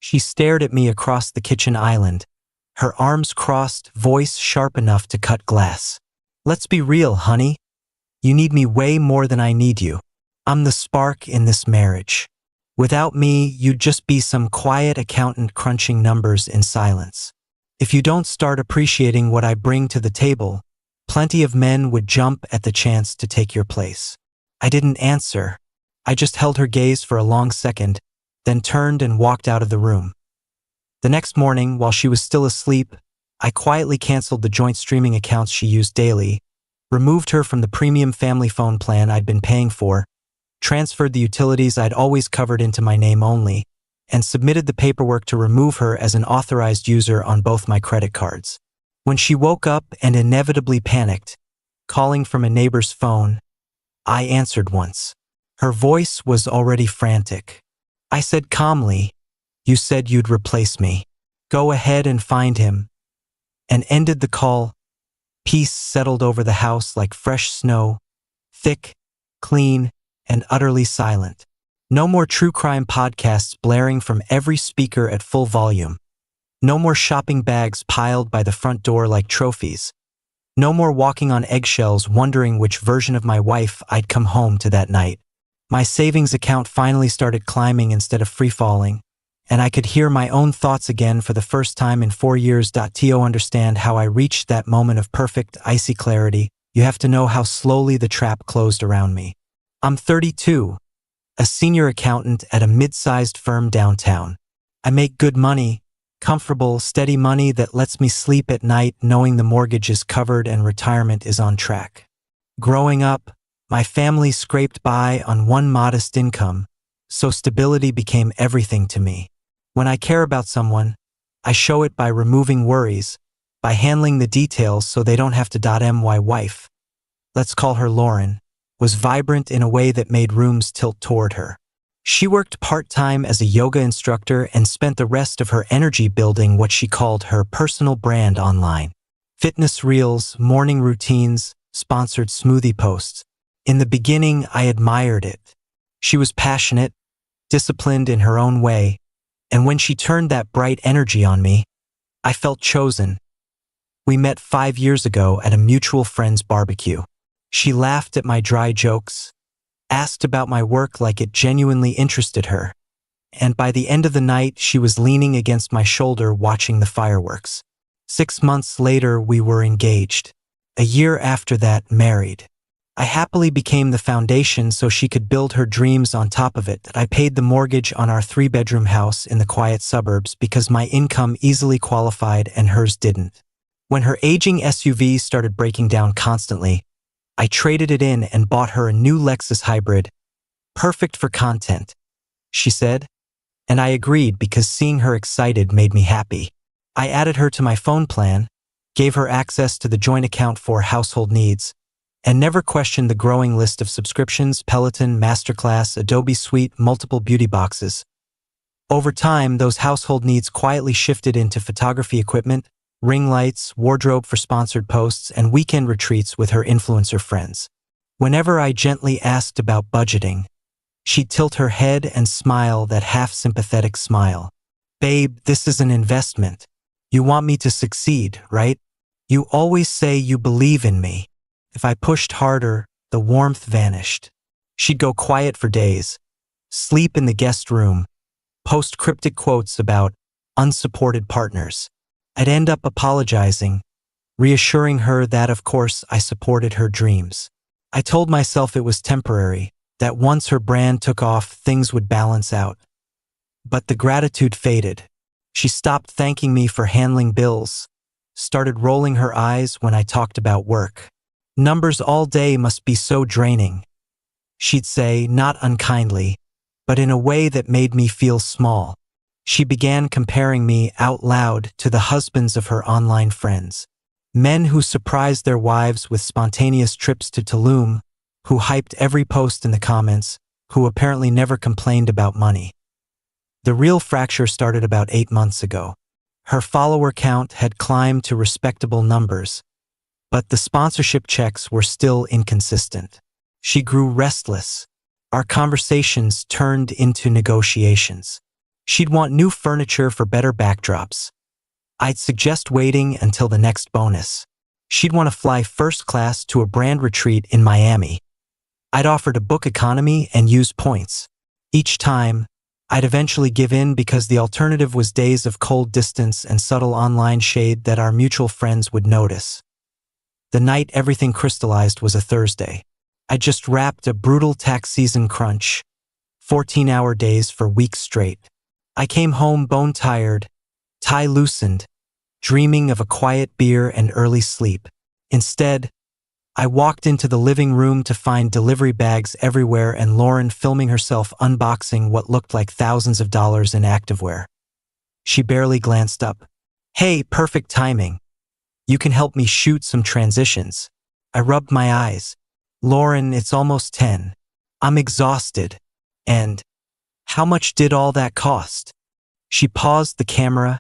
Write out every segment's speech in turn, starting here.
She stared at me across the kitchen island, her arms crossed, voice sharp enough to cut glass. Let's be real, honey. You need me way more than I need you. I'm the spark in this marriage. Without me, you'd just be some quiet accountant crunching numbers in silence. If you don't start appreciating what I bring to the table, plenty of men would jump at the chance to take your place. I didn't answer. I just held her gaze for a long second, then turned and walked out of the room. The next morning, while she was still asleep, I quietly canceled the joint streaming accounts she used daily, removed her from the premium family phone plan I'd been paying for, transferred the utilities I'd always covered into my name only, and submitted the paperwork to remove her as an authorized user on both my credit cards. When she woke up and inevitably panicked, calling from a neighbor's phone, I answered once. Her voice was already frantic. I said calmly, "You said you'd replace me. Go ahead and find him," and ended the call. Peace settled over the house like fresh snow, thick, clean, and utterly silent. No more true crime podcasts blaring from every speaker at full volume. No more shopping bags piled by the front door like trophies. No more walking on eggshells wondering which version of my wife I'd come home to that night. My savings account finally started climbing instead of free-falling, and I could hear my own thoughts again for the first time in 4 years. To understand how I reached that moment of perfect, icy clarity, you have to know how slowly the trap closed around me. I'm 32, a senior accountant at a mid-sized firm downtown. I make good money, comfortable, steady money that lets me sleep at night knowing the mortgage is covered and retirement is on track. Growing up, my family scraped by on one modest income, so stability became everything to me. When I care about someone, I show it by removing worries, by handling the details so they don't have to. My wife, let's call her Lauren, was vibrant in a way that made rooms tilt toward her. She worked part-time as a yoga instructor and spent the rest of her energy building what she called her personal brand online. Fitness reels, morning routines, sponsored smoothie posts. In the beginning, I admired it. She was passionate, disciplined in her own way, and when she turned that bright energy on me, I felt chosen. We met 5 years ago at a mutual friend's barbecue. She laughed at my dry jokes, asked about my work like it genuinely interested her, and by the end of the night, she was leaning against my shoulder watching the fireworks. 6 months later, we were engaged. A year after that, married. I happily became the foundation so she could build her dreams on top of it. I paid the mortgage on our 3-bedroom house in the quiet suburbs because my income easily qualified and hers didn't. When her aging SUV started breaking down constantly, I traded it in and bought her a new Lexus hybrid. Perfect for content, she said, and I agreed because seeing her excited made me happy. I added her to my phone plan, gave her access to the joint account for household needs, and never questioned the growing list of subscriptions: Peloton, Masterclass, Adobe Suite, multiple beauty boxes. Over time, those household needs quietly shifted into photography equipment, ring lights, wardrobe for sponsored posts, and weekend retreats with her influencer friends. Whenever I gently asked about budgeting, she'd tilt her head and smile that half-sympathetic smile. "Babe, this is an investment. You want me to succeed, right? You always say you believe in me." If I pushed harder, the warmth vanished. She'd go quiet for days, sleep in the guest room, post cryptic quotes about unsupported partners. I'd end up apologizing, reassuring her that, of course, I supported her dreams. I told myself it was temporary, that once her brand took off, things would balance out. But the gratitude faded. She stopped thanking me for handling bills, started rolling her eyes when I talked about work. "Numbers all day must be so draining," she'd say, not unkindly, but in a way that made me feel small. She began comparing me out loud to the husbands of her online friends. Men who surprised their wives with spontaneous trips to Tulum, who hyped every post in the comments, who apparently never complained about money. The real fracture started about 8 months ago. Her follower count had climbed to respectable numbers, but the sponsorship checks were still inconsistent. She grew restless. Our conversations turned into negotiations. She'd want new furniture for better backdrops. I'd suggest waiting until the next bonus. She'd want to fly first class to a brand retreat in Miami. I'd offer to book economy and use points. Each time, I'd eventually give in because the alternative was days of cold distance and subtle online shade that our mutual friends would notice. The night everything crystallized was a Thursday. I just wrapped a brutal tax season crunch, 14-hour days for weeks straight. I came home bone-tired, tie loosened, dreaming of a quiet beer and early sleep. Instead, I walked into the living room to find delivery bags everywhere and Lauren filming herself unboxing what looked like thousands of dollars in activewear. She barely glanced up. "Hey, perfect timing. You can help me shoot some transitions." I rubbed my eyes. "Lauren, it's almost 10. I'm exhausted. And how much did all that cost?" She paused the camera,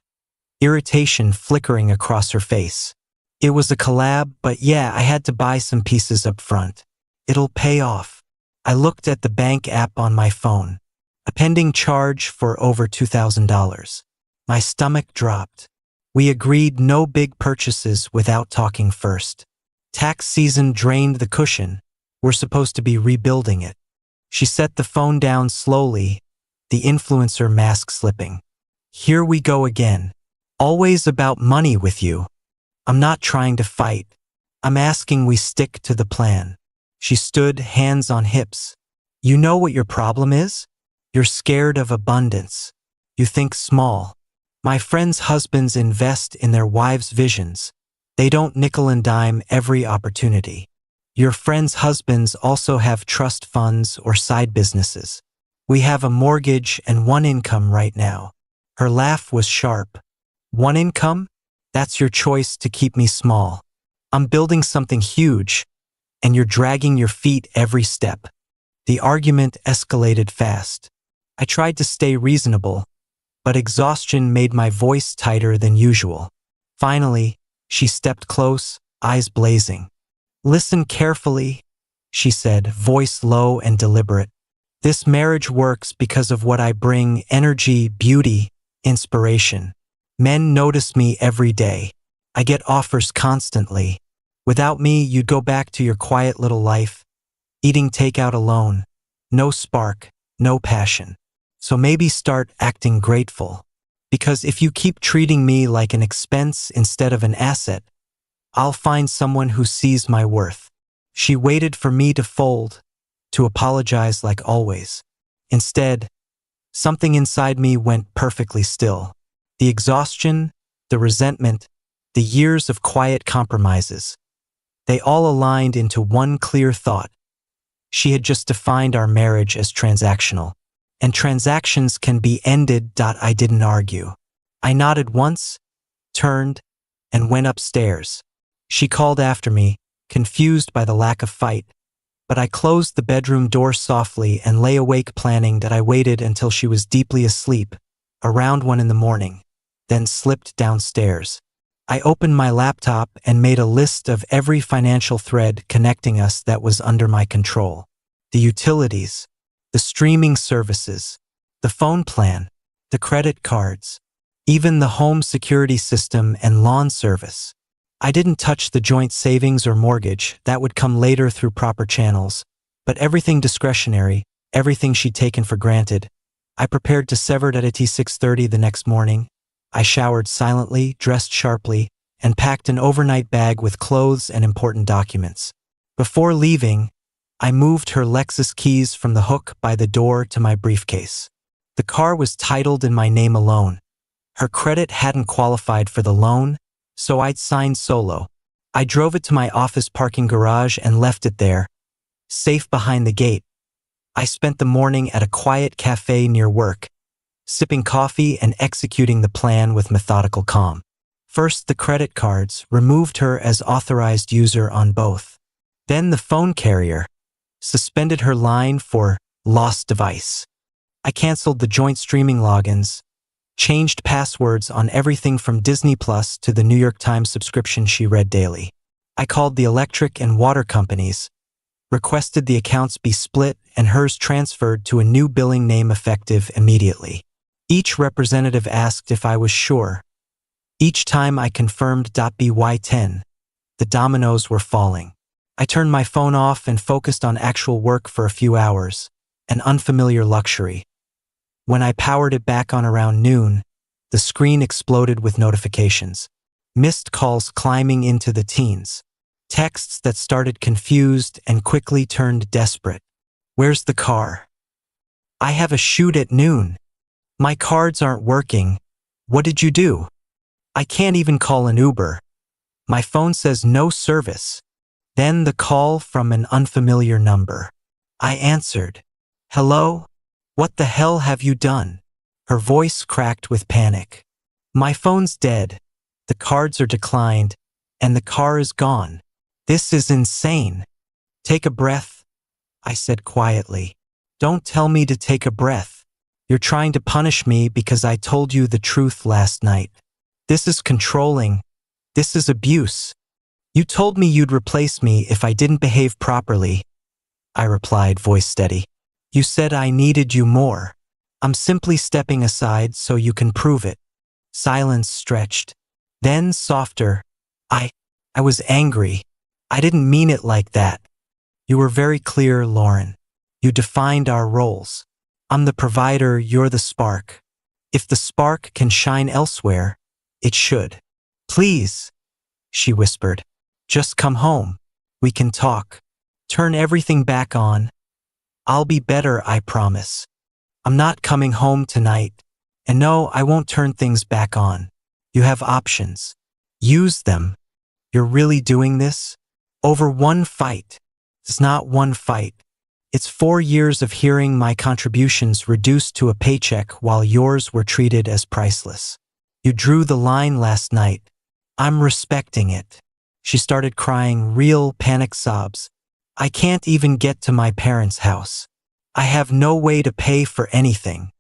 irritation flickering across her face. "It was a collab, but yeah, I had to buy some pieces up front. It'll pay off." I looked at the bank app on my phone. A pending charge for over $2,000. My stomach dropped. We agreed no big purchases without talking first. Tax season drained the cushion. We're supposed to be rebuilding it. She set the phone down slowly, the influencer mask slipping. "Here we go again. Always about money with you. I'm not trying to fight. I'm asking we stick to the plan." She stood, hands on hips. "You know what your problem is? You're scared of abundance. You think small. My friends' husbands invest in their wives' visions. They don't nickel and dime every opportunity. Your friends' husbands also have trust funds or side businesses. We have a mortgage and one income right now." Her laugh was sharp. "One income? That's your choice to keep me small. I'm building something huge, and you're dragging your feet every step." The argument escalated fast. I tried to stay reasonable, but exhaustion made my voice tighter than usual. Finally, she stepped close, eyes blazing. "Listen carefully," she said, voice low and deliberate. "This marriage works because of what I bring: energy, beauty, inspiration. Men notice me every day. I get offers constantly. Without me, you'd go back to your quiet little life, eating takeout alone. No spark, no passion. So maybe start acting grateful. Because if you keep treating me like an expense instead of an asset, I'll find someone who sees my worth." She waited for me to fold, to apologize like always. Instead, something inside me went perfectly still. The exhaustion, the resentment, the years of quiet compromises. They all aligned into one clear thought. She had just defined our marriage as transactional. And transactions can be ended. I didn't argue. I nodded once, turned, and went upstairs. She called after me, confused by the lack of fight, but I closed the bedroom door softly and lay awake planning that I waited until she was deeply asleep, around 1 in the morning, then slipped downstairs. I opened my laptop and made a list of every financial thread connecting us that was under my control. The utilities, the streaming services, the phone plan, the credit cards, even the home security system and lawn service. I didn't touch the joint savings or mortgage, that would come later through proper channels, but everything discretionary, everything she'd taken for granted. I prepared to sever it at 6:30 the next morning. I showered silently, dressed sharply, and packed an overnight bag with clothes and important documents. Before leaving, I moved her Lexus keys from the hook by the door to my briefcase. The car was titled in my name alone. Her credit hadn't qualified for the loan, so I'd signed solo. I drove it to my office parking garage and left it there, safe behind the gate. I spent the morning at a quiet cafe near work, sipping coffee and executing the plan with methodical calm. First, the credit cards, removed her as authorized user on both. Then the phone carrier, suspended her line for lost device. I canceled the joint streaming logins, changed passwords on everything from Disney Plus to the New York Times subscription she read daily. I called the electric and water companies, requested the accounts be split and hers transferred to a new billing name effective immediately. Each representative asked if I was sure. Each time I confirmed .by10, the dominoes were falling. I turned my phone off and focused on actual work for a few hours, an unfamiliar luxury. When I powered it back on around noon, the screen exploded with notifications. Missed calls climbing into the teens. Texts that started confused and quickly turned desperate. Where's the car? I have a shoot at noon. My cards aren't working. What did you do? I can't even call an Uber. My phone says no service. Then the call from an unfamiliar number. I answered. Hello? What the hell have you done? Her voice cracked with panic. My phone's dead. The cards are declined, and the car is gone. This is insane. Take a breath, I said quietly. Don't tell me to take a breath. You're trying to punish me because I told you the truth last night. This is controlling. This is abuse. You told me you'd replace me if I didn't behave properly, I replied, voice steady. You said I needed you more. I'm simply stepping aside so you can prove it. Silence stretched. Then softer. I was angry. I didn't mean it like that. You were very clear, Lauren. You defined our roles. I'm the provider, you're the spark. If the spark can shine elsewhere, it should. Please, she whispered. Just come home. We can talk. Turn everything back on. I'll be better, I promise. I'm not coming home tonight. And no, I won't turn things back on. You have options. Use them. You're really doing this? Over one fight. It's not one fight. It's 4 years of hearing my contributions reduced to a paycheck while yours were treated as priceless. You drew the line last night. I'm respecting it. She started crying real panic sobs. I can't even get to my parents' house. I have no way to pay for anything.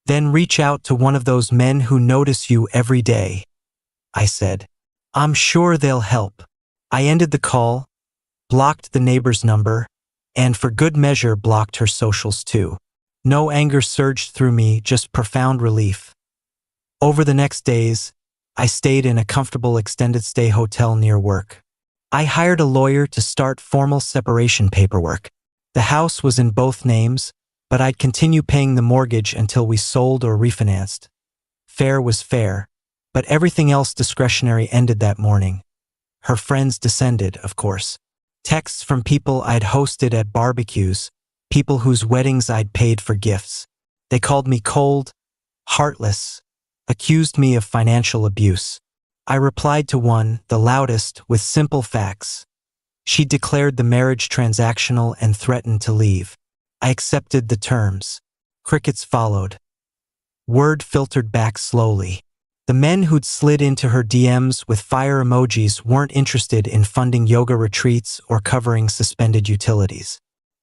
Then reach out to one of those men who notice you every day, I said. I'm sure they'll help. I ended the call, blocked the neighbor's number, and for good measure blocked her socials too. No anger surged through me, just profound relief. Over the next days, I stayed in a comfortable extended stay hotel near work. I hired a lawyer to start formal separation paperwork. The house was in both names, but I'd continue paying the mortgage until we sold or refinanced. Fair was fair, but everything else discretionary ended that morning. Her friends descended, of course. Texts from people I'd hosted at barbecues, people whose weddings I'd paid for gifts. They called me cold, heartless, accused me of financial abuse. I replied to one, the loudest, with simple facts. She declared the marriage transactional and threatened to leave. I accepted the terms. Crickets followed. Word filtered back slowly. The men who'd slid into her DMs with fire emojis weren't interested in funding yoga retreats or covering suspended utilities.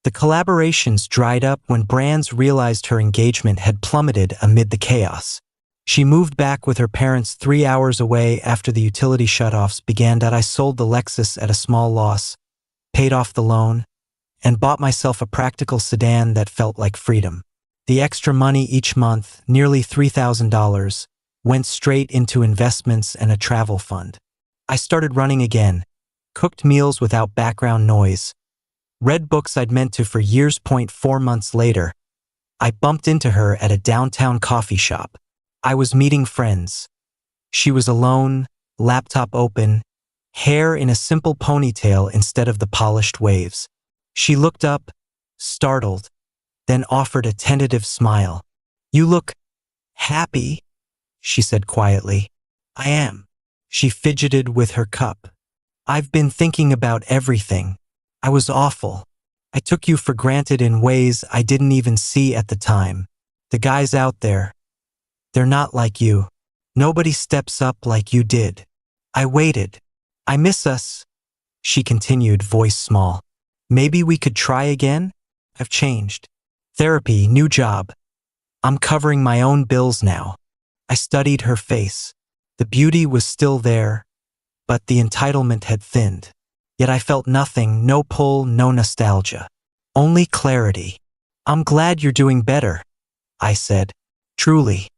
The collaborations dried up when brands realized her engagement had plummeted amid the chaos. She moved back with her parents 3 hours away after the utility shutoffs began. I sold the Lexus at a small loss, paid off the loan, and bought myself a practical sedan that felt like freedom. The extra money each month, nearly $3,000, went straight into investments and a travel fund. I started running again, cooked meals without background noise, read books I'd meant to for years. 4 months later, I bumped into her at a downtown coffee shop. I was meeting friends. She was alone, laptop open, hair in a simple ponytail instead of the polished waves. She looked up, startled, then offered a tentative smile. You look happy, she said quietly. I am. She fidgeted with her cup. I've been thinking about everything. I was awful. I took you for granted in ways I didn't even see at the time. The guys out there, they're not like you. Nobody steps up like you did. I waited. I miss us, she continued, voice small. Maybe we could try again? I've changed. Therapy, new job. I'm covering my own bills now. I studied her face. The beauty was still there, but the entitlement had thinned. Yet I felt nothing, no pull, no nostalgia. Only clarity. I'm glad you're doing better, I said. Truly.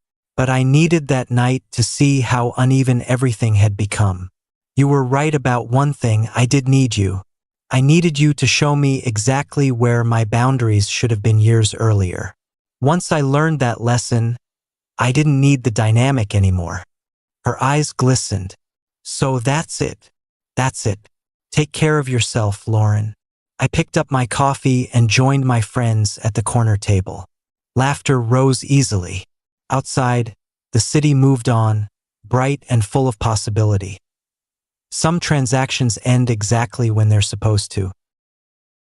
But I needed that night to see how uneven everything had become. You were right about one thing, I did need you. I needed you to show me exactly where my boundaries should have been years earlier. Once I learned that lesson, I didn't need the dynamic anymore. Her eyes glistened. So that's it. That's it. Take care of yourself, Lauren. I picked up my coffee and joined my friends at the corner table. Laughter rose easily. Outside, the city moved on, bright and full of possibility. Some transactions end exactly when they're supposed to.